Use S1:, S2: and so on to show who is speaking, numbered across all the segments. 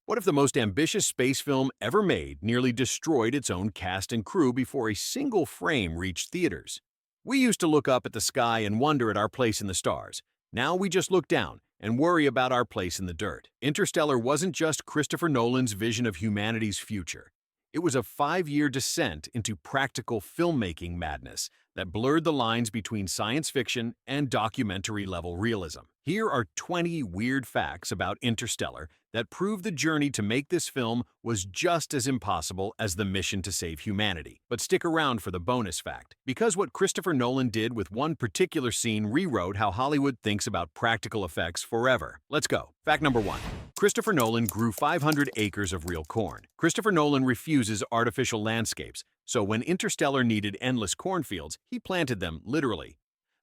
S1: What if the most ambitious space film ever made nearly destroyed its own cast and crew before a single frame reached theaters? We used to look up at the sky and wonder at our place in the stars. Now we just look down and worry about our place in the dirt. Interstellar wasn't just Christopher Nolan's vision of humanity's future. It was a 5-year descent into practical filmmaking madness that blurred the lines between science fiction and documentary-level realism. Here are 20 weird facts about Interstellar that prove the journey to make this film was just as impossible as the mission to save humanity. But stick around for the bonus fact, because what Christopher Nolan did with one particular scene rewrote how Hollywood thinks about practical effects forever. Let's go. Fact number 1. Christopher Nolan grew 500 acres of real corn. Christopher Nolan refuses artificial landscapes, so when Interstellar needed endless cornfields, he planted them literally.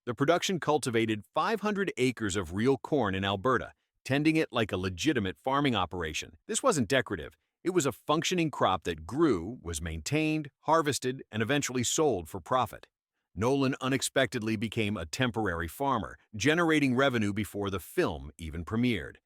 S1: The production cultivated 500 acres of real corn in Alberta, tending it like a legitimate farming operation. This wasn't decorative. It was a functioning crop that grew, was maintained, harvested, and eventually sold for profit. Nolan unexpectedly became a temporary farmer, generating revenue before the film even premiered.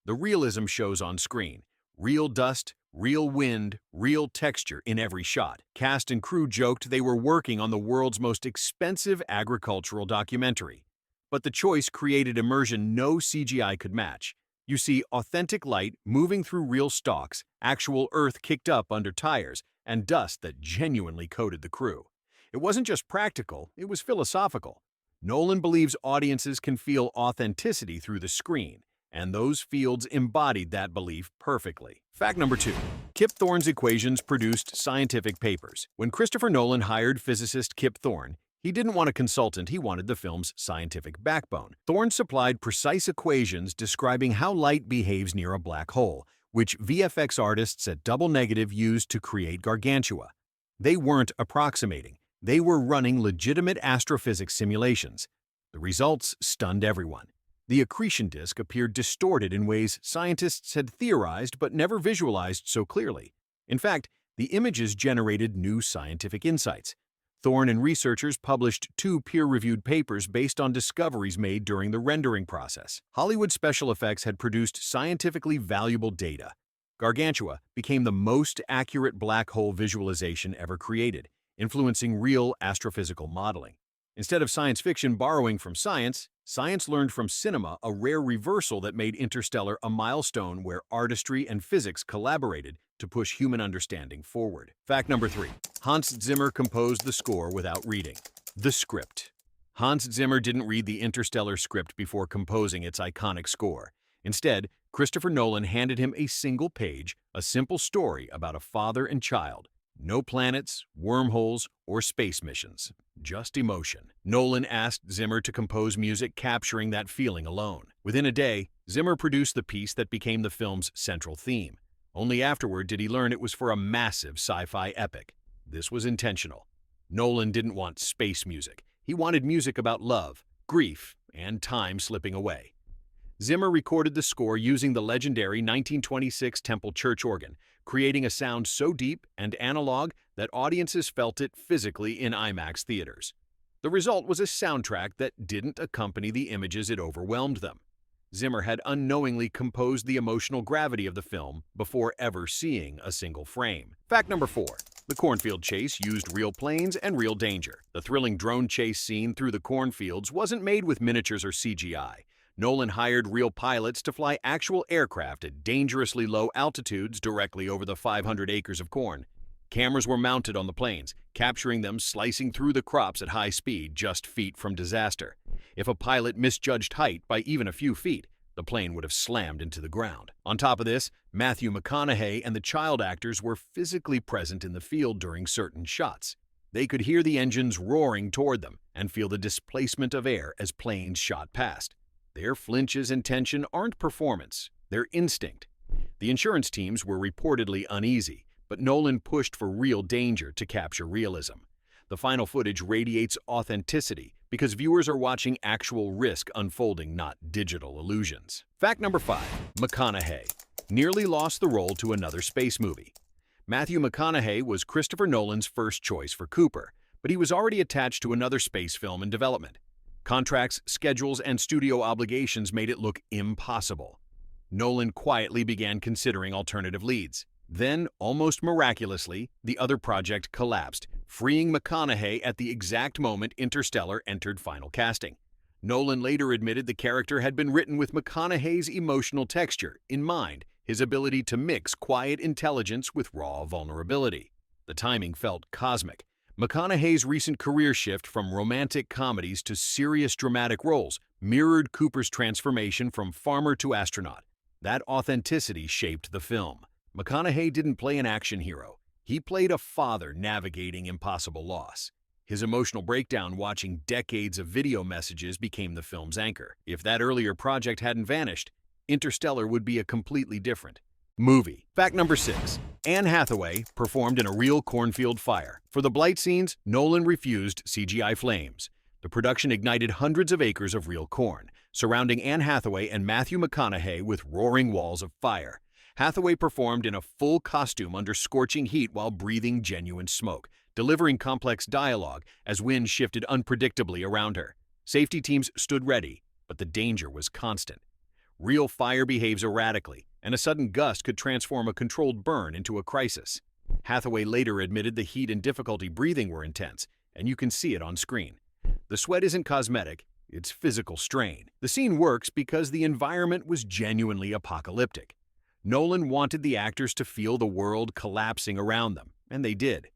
S1: The realism shows on screen. Real dust, real wind, real texture in every shot. Cast and crew joked they were working on the world's most expensive agricultural documentary. But the choice created immersion no CGI could match. You see authentic light moving through real stalks, actual earth kicked up under tires, and dust that genuinely coated the crew. It wasn't just practical, it was philosophical. Nolan believes audiences can feel authenticity through the screen, and those fields embodied that belief perfectly. Fact number 2. Kip Thorne's equations produced scientific papers. When Christopher Nolan hired physicist Kip Thorne, he didn't want a consultant, he wanted the film's scientific backbone. Thorne supplied precise equations describing how light behaves near a black hole, which VFX artists at Double Negative used to create Gargantua. They weren't approximating, they were running legitimate astrophysics simulations. The results stunned everyone. The accretion disk appeared distorted in ways scientists had theorized but never visualized so clearly. In fact, the images generated new scientific insights. Thorne and researchers published 2 peer-reviewed papers based on discoveries made during the rendering process. Hollywood special effects had produced scientifically valuable data. Gargantua became the most accurate black hole visualization ever created, influencing real astrophysical modeling. Instead of science fiction borrowing from science, science learned from cinema, a rare reversal that made Interstellar a milestone where artistry and physics collaborated to push human understanding forward. Fact number 3. Hans Zimmer composed the score without reading. The script. Hans Zimmer didn't read the Interstellar script before composing its iconic score. Instead, Christopher Nolan handed him a single page, a simple story about a father and child. No planets, wormholes, or space missions, just emotion. Nolan asked Zimmer to compose music capturing that feeling alone. Within a day, Zimmer produced the piece that became the film's central theme. Only afterward did he learn it was for a massive sci-fi epic. This was intentional. Nolan didn't want space music. He wanted music about love, grief, and time slipping away. Zimmer recorded the score using the legendary 1926 Temple Church organ, creating a sound so deep and analog that audiences felt it physically in IMAX theaters. The result was a soundtrack that didn't accompany the images, it overwhelmed them. Zimmer had unknowingly composed the emotional gravity of the film before ever seeing a single frame. Fact number 4. The cornfield chase used real planes and real danger. The thrilling drone chase scene through the cornfields wasn't made with miniatures or CGI. Nolan hired real pilots to fly actual aircraft at dangerously low altitudes directly over the 500 acres of corn. Cameras were mounted on the planes, capturing them slicing through the crops at high speed just feet from disaster. If a pilot misjudged height by even a few feet, the plane would have slammed into the ground. On top of this, Matthew McConaughey and the child actors were physically present in the field during certain shots. They could hear the engines roaring toward them and feel the displacement of air as planes shot past. Their flinches and tension aren't performance, they're instinct. The insurance teams were reportedly uneasy, but Nolan pushed for real danger to capture realism. The final footage radiates authenticity because viewers are watching actual risk unfolding, not digital illusions. Fact number 5. McConaughey nearly lost the role to another space movie. Matthew McConaughey was Christopher Nolan's first choice for Cooper, but he was already attached to another space film in development. Contracts, schedules, and studio obligations made it look impossible. Nolan quietly began considering alternative leads. Then, almost miraculously, the other project collapsed, freeing McConaughey at the exact moment Interstellar entered final casting. Nolan later admitted the character had been written with McConaughey's emotional texture in mind, his ability to mix quiet intelligence with raw vulnerability. The timing felt cosmic. McConaughey's recent career shift from romantic comedies to serious dramatic roles mirrored Cooper's transformation from farmer to astronaut. That authenticity shaped the film. McConaughey didn't play an action hero. He played a father navigating impossible loss. His emotional breakdown watching decades of video messages became the film's anchor. If that earlier project hadn't vanished, Interstellar would be a completely different movie. Fact number 6. Anne Hathaway performed in a real cornfield fire. For the blight scenes, Nolan refused CGI flames. The production ignited hundreds of acres of real corn, surrounding Anne Hathaway and Matthew McConaughey with roaring walls of fire. Hathaway performed in a full costume under scorching heat while breathing genuine smoke, delivering complex dialogue as wind shifted unpredictably around her. Safety teams stood ready, but the danger was constant. Real fire behaves erratically, and a sudden gust could transform a controlled burn into a crisis. Hathaway later admitted the heat and difficulty breathing were intense, and you can see it on screen. The sweat isn't cosmetic, it's physical strain. The scene works because the environment was genuinely apocalyptic. Nolan wanted the actors to feel the world collapsing around them, and they did.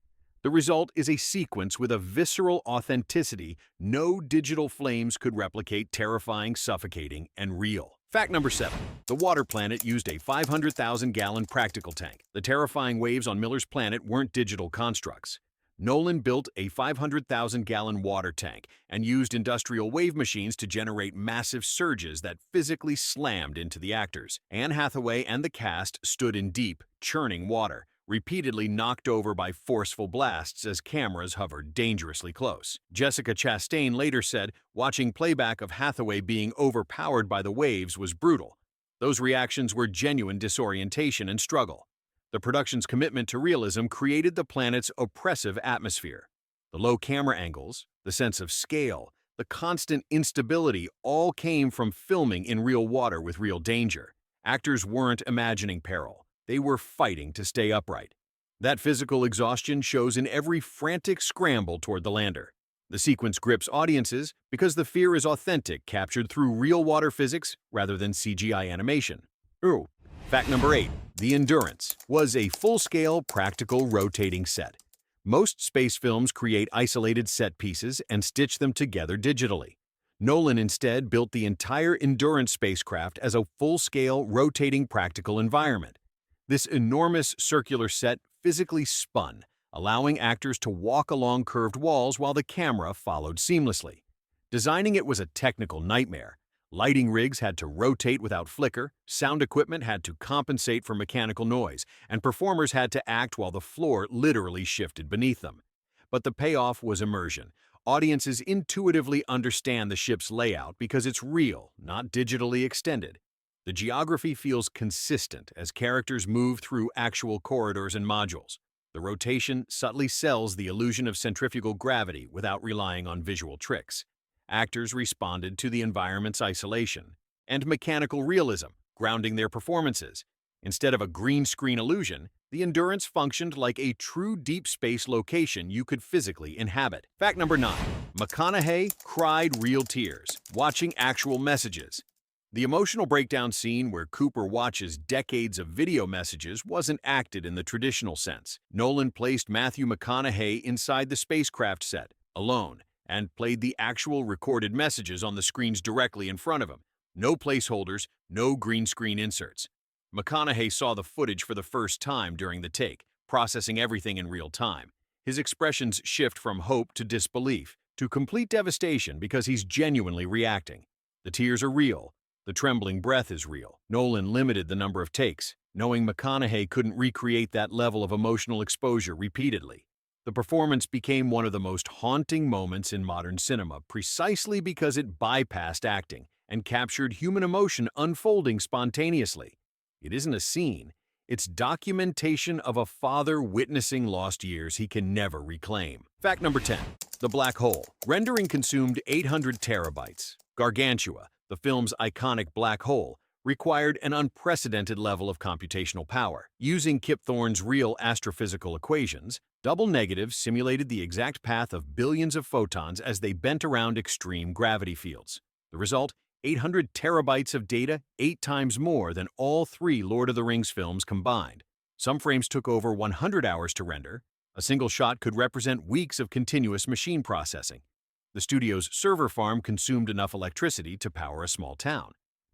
S1: The result is a sequence with a visceral authenticity no digital flames could replicate, terrifying, suffocating, and real. Fact number 7. The water planet used a 500,000-gallon practical tank. The terrifying waves on Miller's planet weren't digital constructs. Nolan built a 500,000-gallon water tank and used industrial wave machines to generate massive surges that physically slammed into the actors. Anne Hathaway and the cast stood in deep, churning water, repeatedly knocked over by forceful blasts as cameras hovered dangerously close. Jessica Chastain later said watching playback of Hathaway being overpowered by the waves was brutal. Those reactions were genuine disorientation and struggle. The production's commitment to realism created the planet's oppressive atmosphere. The low camera angles, the sense of scale, the constant instability all came from filming in real water with real danger. Actors weren't imagining peril. They were fighting to stay upright. That physical exhaustion shows in every frantic scramble toward the lander. The sequence grips audiences because the fear is authentic, captured through real water physics rather than CGI animation. Ooh. Fact number 8. The Endurance was a full-scale, practical, rotating set. Most space films create isolated set pieces and stitch them together digitally. Nolan instead built the entire Endurance spacecraft as a full-scale, rotating practical environment. This enormous circular set physically spun, allowing actors to walk along curved walls while the camera followed seamlessly. Designing it was a technical nightmare. Lighting rigs had to rotate without flicker, sound equipment had to compensate for mechanical noise, and performers had to act while the floor literally shifted beneath them. But the payoff was immersion. Audiences intuitively understand the ship's layout because it's real, not digitally extended. The geography feels consistent as characters move through actual corridors and modules. The rotation subtly sells the illusion of centrifugal gravity without relying on visual tricks. Actors responded to the environment's isolation and mechanical realism, grounding their performances. Instead of a green screen illusion, the Endurance functioned like a true deep space location you could physically inhabit. Fact number 9. McConaughey cried real tears, watching actual messages. The emotional breakdown scene where Cooper watches decades of video messages wasn't acted in the traditional sense. Nolan placed Matthew McConaughey inside the spacecraft set, alone, and played the actual recorded messages on the screens directly in front of him. No placeholders, no green screen inserts. McConaughey saw the footage for the first time during the take, processing everything in real time. His expressions shift from hope to disbelief, to complete devastation because he's genuinely reacting. The tears are real. The trembling breath is real. Nolan limited the number of takes, knowing McConaughey couldn't recreate that level of emotional exposure repeatedly. The performance became one of the most haunting moments in modern cinema precisely because it bypassed acting and captured human emotion unfolding spontaneously. It isn't a scene, it's documentation of a father witnessing lost years he can never reclaim. Fact number 10. The Black Hole. Rendering consumed 800 terabytes. Gargantua, the film's iconic black hole, required an unprecedented level of computational power. Using Kip Thorne's real astrophysical equations, double negatives simulated the exact path of billions of photons as they bent around extreme gravity fields. The result? 800 terabytes of data, 8 times more than all 3 Lord of the Rings films combined. Some frames took over 100 hours to render. A single shot could represent weeks of continuous machine processing. The studio's server farm consumed enough electricity to power a small town.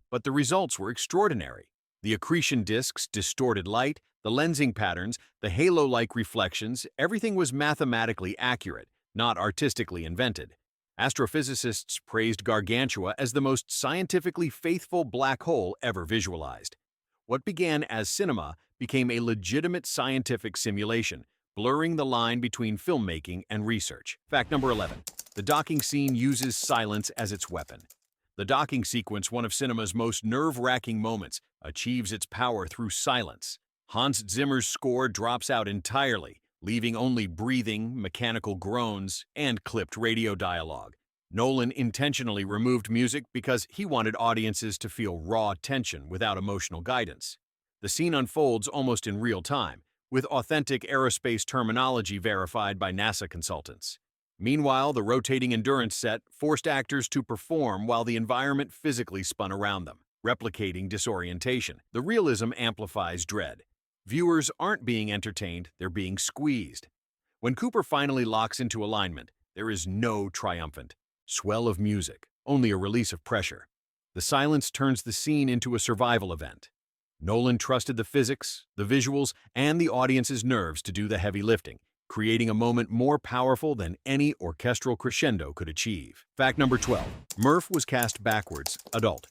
S1: But the results were extraordinary. The accretion disks distorted light, the lensing patterns, the halo-like reflections, everything was mathematically accurate, not artistically invented. Astrophysicists praised Gargantua as the most scientifically faithful black hole ever visualized. What began as cinema became a legitimate scientific simulation, blurring the line between filmmaking and research. Fact number 11. The docking scene uses silence as its weapon. The docking sequence, one of cinema's most nerve-wracking moments, achieves its power through silence. Hans Zimmer's score drops out entirely, leaving only breathing, mechanical groans, and clipped radio dialogue. Nolan intentionally removed music because he wanted audiences to feel raw tension without emotional guidance. The scene unfolds almost in real time, with authentic aerospace terminology verified by NASA consultants. Meanwhile, the rotating endurance set forced actors to perform while the environment physically spun around them, replicating disorientation. The realism amplifies dread. Viewers aren't being entertained, they're being squeezed. When Cooper finally locks into alignment, there is no triumphant swell of music, only a release of pressure. The silence turns the scene into a survival event. Nolan trusted the physics, the visuals, and the audience's nerves to do the heavy lifting, creating a moment more powerful than any orchestral crescendo could achieve. Fact number 12. Murph was cast backwards, adult.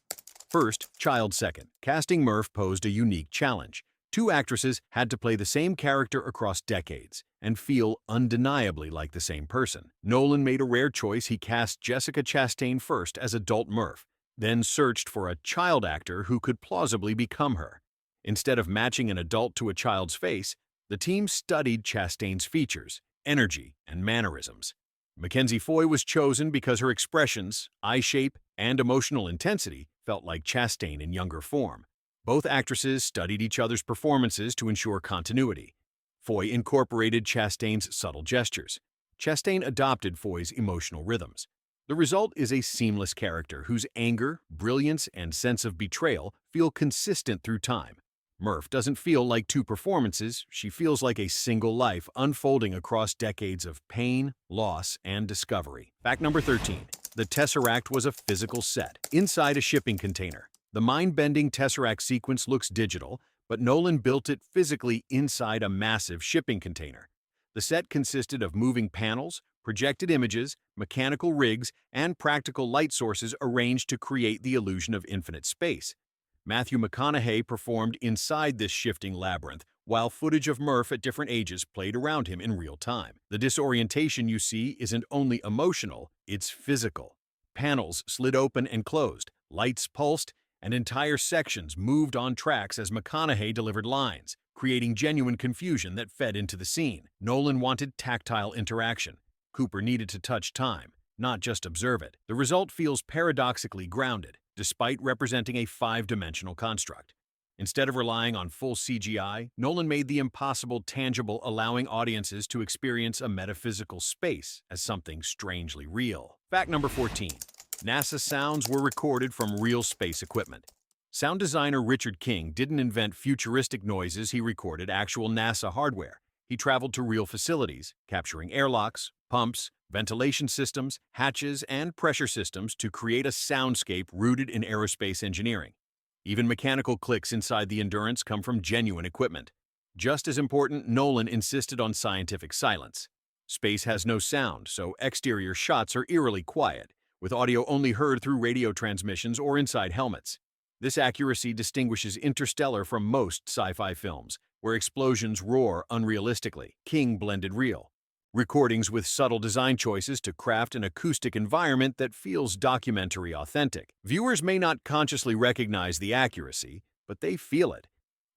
S1: First, child second. Casting Murph posed a unique challenge. 2 actresses had to play the same character across decades and feel undeniably like the same person. Nolan made a rare choice. He cast Jessica Chastain first as adult Murph, then searched for a child actor who could plausibly become her. Instead of matching an adult to a child's face, the team studied Chastain's features, energy, and mannerisms. Mackenzie Foy was chosen because her expressions, eye shape, and emotional intensity felt like Chastain in younger form. Both actresses studied each other's performances to ensure continuity. Foy incorporated Chastain's subtle gestures. Chastain adopted Foy's emotional rhythms. The result is a seamless character whose anger, brilliance, and sense of betrayal feel consistent through time. Murph doesn't feel like 2 performances, she feels like a single life unfolding across decades of pain, loss, and discovery. Fact number 13. The Tesseract was a physical set, inside a shipping container. The mind-bending Tesseract sequence looks digital, but Nolan built it physically inside a massive shipping container. The set consisted of moving panels, projected images, mechanical rigs, and practical light sources arranged to create the illusion of infinite space. Matthew McConaughey performed inside this shifting labyrinth, while footage of Murph at different ages played around him in real time. The disorientation you see isn't only emotional, it's physical. Panels slid open and closed, lights pulsed, and entire sections moved on tracks as McConaughey delivered lines, creating genuine confusion that fed into the scene. Nolan wanted tactile interaction. Cooper needed to touch time, not just observe it. The result feels paradoxically grounded, despite representing a 5-dimensional construct. Instead of relying on full CGI, Nolan made the impossible tangible, allowing audiences to experience a metaphysical space as something strangely real. Fact number 14. NASA sounds were recorded from real space equipment. Sound designer Richard King didn't invent futuristic noises, he recorded actual NASA hardware. He traveled to real facilities, capturing airlocks, pumps, ventilation systems, hatches, and pressure systems to create a soundscape rooted in aerospace engineering. Even mechanical clicks inside the Endurance come from genuine equipment. Just as important, Nolan insisted on scientific silence. Space has no sound, so exterior shots are eerily quiet, with audio only heard through radio transmissions or inside helmets. This accuracy distinguishes Interstellar from most sci-fi films, where explosions roar unrealistically. King blended real recordings with subtle design choices to craft an acoustic environment that feels documentary authentic. Viewers may not consciously recognize the accuracy, but they feel it.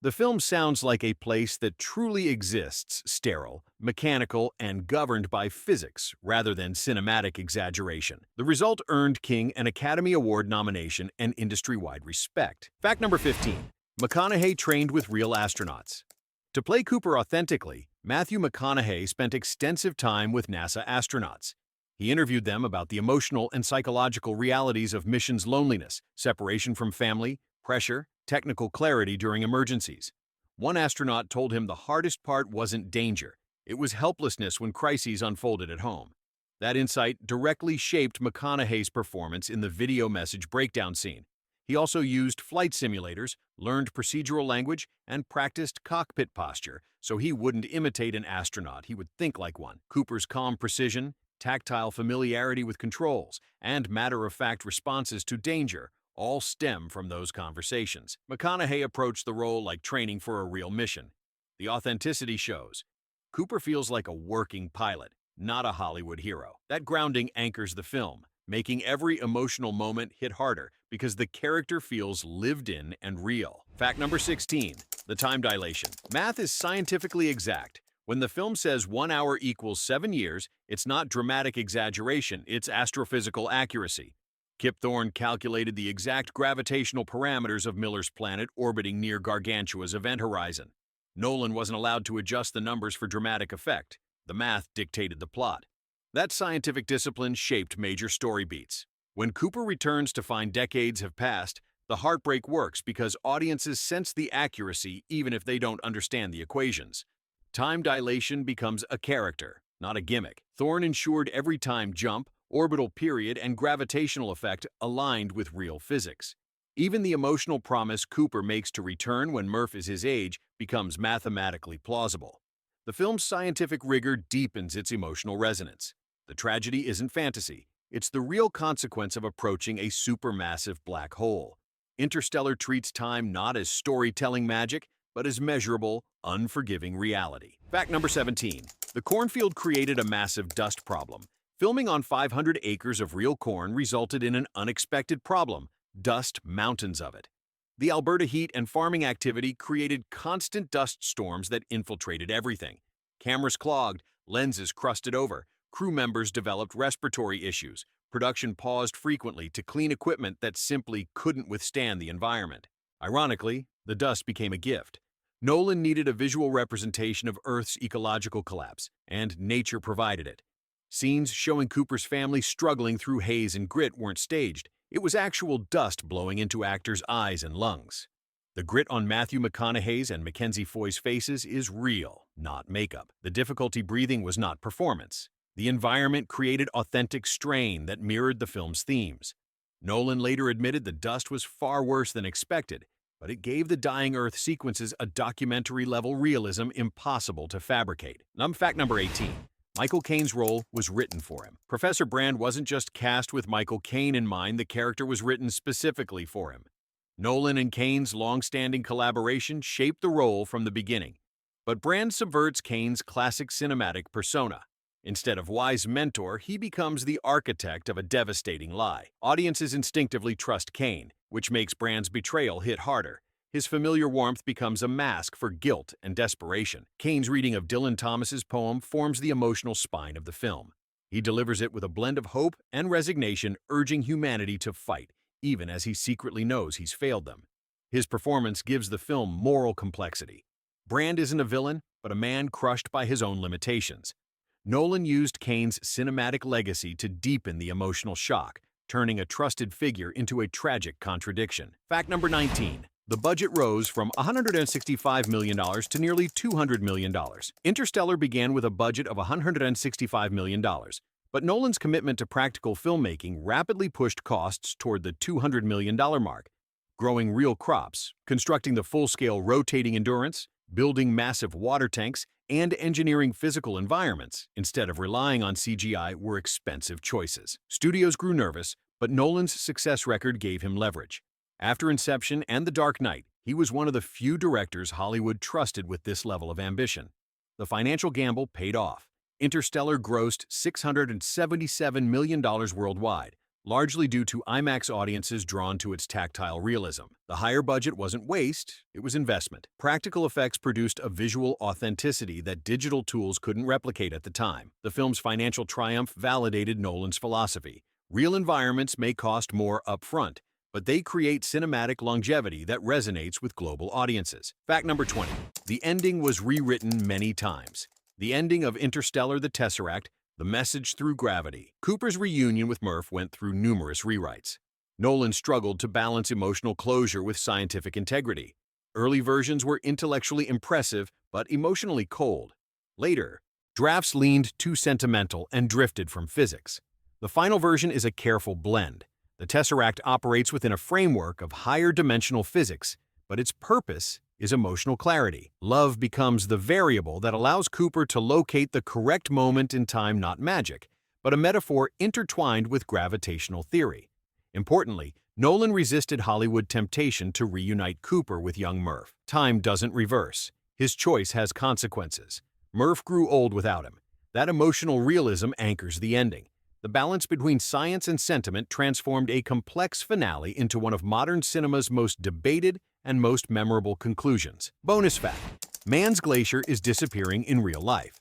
S1: The film sounds like a place that truly exists, sterile, mechanical, and governed by physics rather than cinematic exaggeration. The result earned King an Academy Award nomination and industry-wide respect. Fact number 15. McConaughey trained with real astronauts. To play Cooper authentically, Matthew McConaughey spent extensive time with NASA astronauts. He interviewed them about the emotional and psychological realities of missions: loneliness, separation from family, pressure, technical clarity during emergencies. One astronaut told him the hardest part wasn't danger, it was helplessness when crises unfolded at home. That insight directly shaped McConaughey's performance in the video message breakdown scene. He also used flight simulators, learned procedural language, and practiced cockpit posture so he wouldn't imitate an astronaut, he would think like one. Cooper's calm precision, tactile familiarity with controls, and matter-of-fact responses to danger all stem from those conversations. McConaughey approached the role like training for a real mission. The authenticity shows. Cooper feels like a working pilot, not a Hollywood hero. That grounding anchors the film, making every emotional moment hit harder because the character feels lived in and real. Fact number 16. The time dilation. Math is scientifically exact. When the film says 1 hour equals 7 years, it's not dramatic exaggeration, it's astrophysical accuracy. Kip Thorne calculated the exact gravitational parameters of Miller's planet orbiting near Gargantua's event horizon. Nolan wasn't allowed to adjust the numbers for dramatic effect. The math dictated the plot. That scientific discipline shaped major story beats. When Cooper returns to find decades have passed, the heartbreak works because audiences sense the accuracy even if they don't understand the equations. Time dilation becomes a character, not a gimmick. Thorne ensured every time jump, orbital period, and gravitational effect aligned with real physics. Even the emotional promise Cooper makes to return when Murph is his age becomes mathematically plausible. The film's scientific rigor deepens its emotional resonance. The tragedy isn't fantasy. It's the real consequence of approaching a supermassive black hole. Interstellar treats time not as storytelling magic, but as measurable, unforgiving reality. Fact number 17. The cornfield created a massive dust problem. Filming on 500 acres of real corn resulted in an unexpected problem: dust mountains of it. The Alberta heat and farming activity created constant dust storms that infiltrated everything. Cameras clogged, lenses crusted over, crew members developed respiratory issues, production paused frequently to clean equipment that simply couldn't withstand the environment. Ironically, the dust became a gift. Nolan needed a visual representation of Earth's ecological collapse, and nature provided it. Scenes showing Cooper's family struggling through haze and grit weren't staged. It was actual dust blowing into actors' eyes and lungs. The grit on Matthew McConaughey's and Mackenzie Foy's faces is real, not makeup. The difficulty breathing was not performance. The environment created authentic strain that mirrored the film's themes. Nolan later admitted the dust was far worse than expected, but it gave the dying Earth sequences a documentary-level realism impossible to fabricate. Fact number 18. Michael Caine's role was written for him. Professor Brand wasn't just cast with Michael Caine in mind, the character was written specifically for him. Nolan and Caine's long-standing collaboration shaped the role from the beginning. But Brand subverts Caine's classic cinematic persona. Instead of wise mentor, he becomes the architect of a devastating lie. Audiences instinctively trust Caine, which makes Brand's betrayal hit harder. His familiar warmth becomes a mask for guilt and desperation. Caine's reading of Dylan Thomas's poem forms the emotional spine of the film. He delivers it with a blend of hope and resignation, urging humanity to fight, even as he secretly knows he's failed them. His performance gives the film moral complexity. Brand isn't a villain, but a man crushed by his own limitations. Nolan used Caine's cinematic legacy to deepen the emotional shock, turning a trusted figure into a tragic contradiction. Fact number 19. The budget rose from $165 million to nearly $200 million. Interstellar began with a budget of $165 million, but Nolan's commitment to practical filmmaking rapidly pushed costs toward the $200 million mark. Growing real crops, constructing the full-scale rotating endurance, building massive water tanks, and engineering physical environments, instead of relying on CGI, were expensive choices. Studios grew nervous, but Nolan's success record gave him leverage. After Inception and The Dark Knight, he was one of the few directors Hollywood trusted with this level of ambition. The financial gamble paid off. Interstellar grossed $677 million worldwide, largely due to IMAX audiences drawn to its tactile realism. The higher budget wasn't waste, it was investment. Practical effects produced a visual authenticity that digital tools couldn't replicate at the time. The film's financial triumph validated Nolan's philosophy. Real environments may cost more upfront, but they create cinematic longevity that resonates with global audiences. Fact number 20. The ending was rewritten many times. The ending of Interstellar: The Tesseract, The Message Through Gravity. Cooper's reunion with Murph went through numerous rewrites. Nolan struggled to balance emotional closure with scientific integrity. Early versions were intellectually impressive, but emotionally cold. Later, drafts leaned too sentimental and drifted from physics. The final version is a careful blend. The Tesseract operates within a framework of higher dimensional physics, but its purpose is emotional clarity. Love becomes the variable that allows Cooper to locate the correct moment in time, not magic, but a metaphor intertwined with gravitational theory. Importantly, Nolan resisted Hollywood temptation to reunite Cooper with young Murph. Time doesn't reverse. His choice has consequences. Murph grew old without him. That emotional realism anchors the ending. The balance between science and sentiment transformed a complex finale into one of modern cinema's most debated and most memorable conclusions. Bonus fact: Mann's Glacier is disappearing in real life.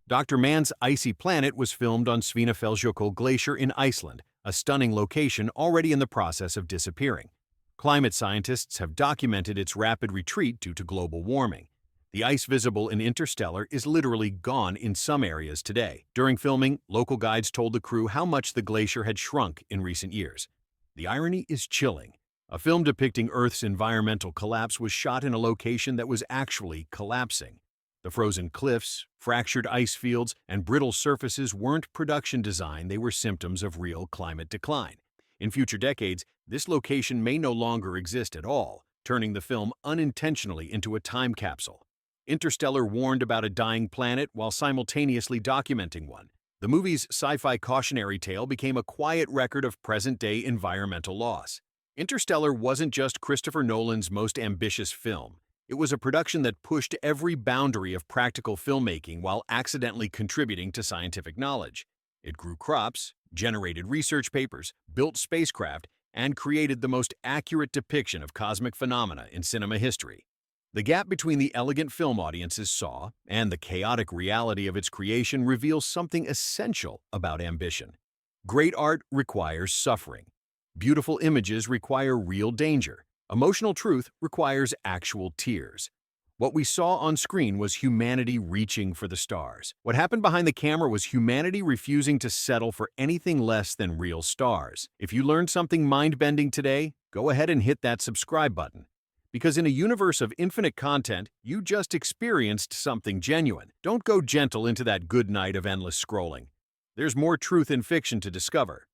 S1: Dr. Mann's icy planet was filmed on Svinafellsjökull Glacier in Iceland, a stunning location already in the process of disappearing. Climate scientists have documented its rapid retreat due to global warming. The ice visible in Interstellar is literally gone in some areas today. During filming, local guides told the crew how much the glacier had shrunk in recent years. The irony is chilling. A film depicting Earth's environmental collapse was shot in a location that was actually collapsing. The frozen cliffs, fractured ice fields, and brittle surfaces weren't production design, they were symptoms of real climate decline. In future decades, this location may no longer exist at all, turning the film unintentionally into a time capsule. Interstellar warned about a dying planet while simultaneously documenting one. The movie's sci-fi cautionary tale became a quiet record of present-day environmental loss. Interstellar wasn't just Christopher Nolan's most ambitious film. It was a production that pushed every boundary of practical filmmaking while accidentally contributing to scientific knowledge. It grew crops, generated research papers, built spacecraft, and created the most accurate depiction of cosmic phenomena in cinema history. The gap between the elegant film audiences saw and the chaotic reality of its creation reveals something essential about ambition. Great art requires suffering. Beautiful images require real danger. Emotional truth requires actual tears. What we saw on screen was humanity reaching for the stars. What happened behind the camera was humanity refusing to settle for anything less than real stars. If you learned something mind-bending today, go ahead and hit that subscribe button. Because in a universe of infinite content, you just experienced something genuine. Don't go gentle into that good night of endless scrolling. There's more truth in fiction to discover.